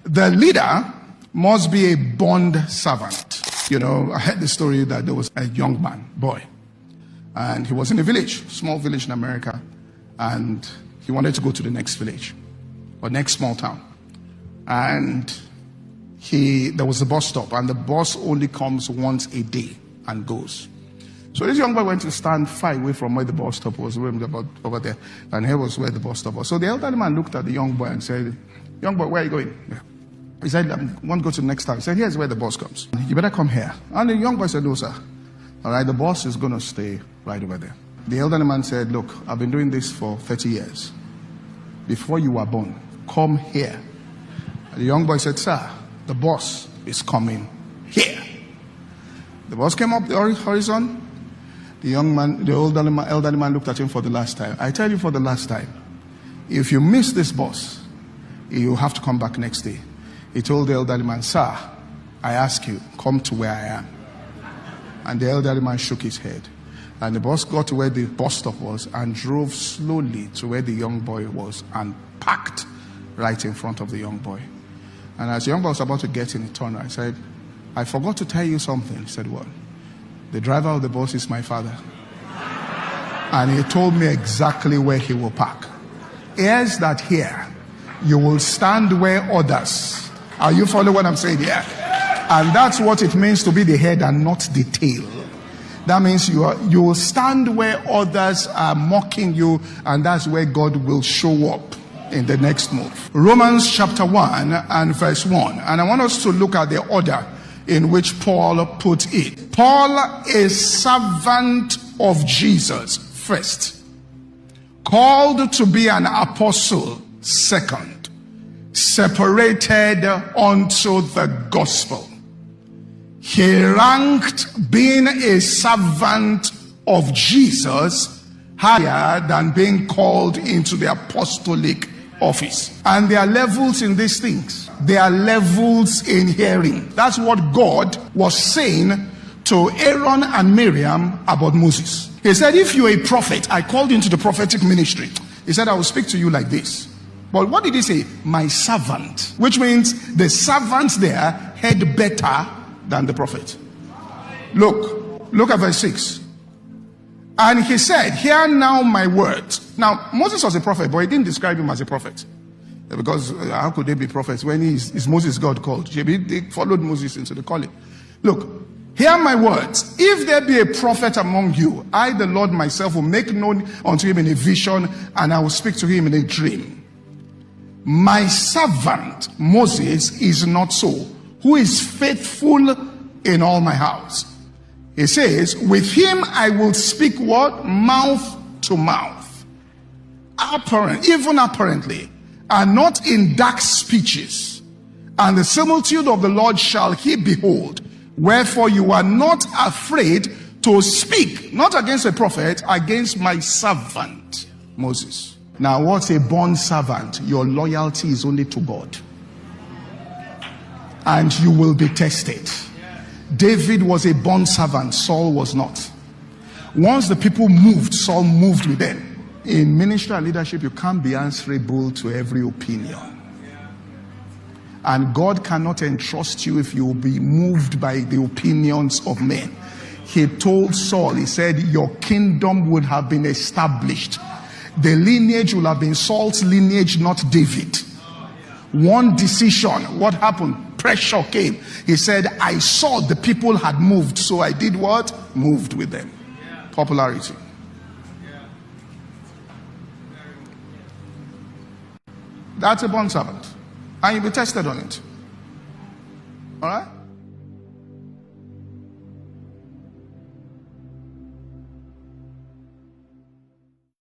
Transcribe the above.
The leader must be a bond servant. You know, I heard the story that there was a young man, boy, and he was in a village, small village in America, and he wanted to go to the next village or next small town. And there was a bus stop, and the bus only comes once a day and goes. So this young boy went to stand far away from where the bus stop was, about over there, and here was where the bus stop was. So the elderly man looked at the young boy and said, "Young boy, where are you going?" Yeah. He said, "I want to go to the next town." He said, "Here's where the bus comes. You better come here." And the young boy said, "No, sir. All right, the bus is going to stay right over there." The elderly man said, "Look, I've been doing this for 30 years. Before you were born, come here." And the young boy said, "Sir, the bus is coming here." The bus came up the horizon. The elderly man looked at him for the last time. "I tell you for the last time, if you miss this bus, you have to come back next day." He told the elderly man, "Sir, I ask you, come to where I am." And the elderly man shook his head. And the bus got to where the bus stop was and drove slowly to where the young boy was and parked right in front of the young boy. And as the young boy was about to get in, he turned, I said, "I forgot to tell you something." He said, "What?" "The driver of the bus is my father. And he told me exactly where he will park. Here's that here. You will stand where others." Are you following what I'm saying here? And that's what it means to be the head and not the tail. That means you will stand where others are mocking you, and that's where God will show up in the next move. Romans chapter 1 and verse 1. And I want us to look at the order in which Paul put it. Paul is servant of Jesus first, called to be an apostle second, separated unto the gospel. He ranked being a servant of Jesus higher than being called into the apostolic office. And there are levels in these things. There are levels in hearing. That's what God was saying to Aaron and Miriam about Moses. He said, "If you're a prophet, I called you into the prophetic ministry." He said, "I will speak to you like this." But what did he say? "My servant," which means the servants there heard better than the prophet. Look at verse 6. And he said, "Hear now my words." Now, Moses was a prophet, but he didn't describe him as a prophet. Because how could they be prophets when is Moses God called? They followed Moses into the calling. Look, "Hear my words. If there be a prophet among you, I, the Lord myself, will make known unto him in a vision, and I will speak to him in a dream. My servant Moses is not so, who is faithful in all my house." He says, "With him I will speak" what? Mouth to mouth. Even apparently, and not in dark speeches. And the similitude of the Lord shall he behold. Wherefore you are not afraid to speak, not against a prophet, against my servant Moses. Now, what's a bond servant? Your loyalty is only to God. And you will be tested. David was a bond servant, Saul was not. Once the people moved, Saul moved with them. In ministry and leadership, you can't be answerable to every opinion. And God cannot entrust you if you will be moved by the opinions of men. He told Saul, he said, "Your kingdom would have been established." The lineage will have been Saul's lineage, not David. One decision, what happened? Pressure came. He said, "I saw the people had moved, so I did what? Moved with them." Popularity. That's a bond servant. And you'll be tested on it. All right?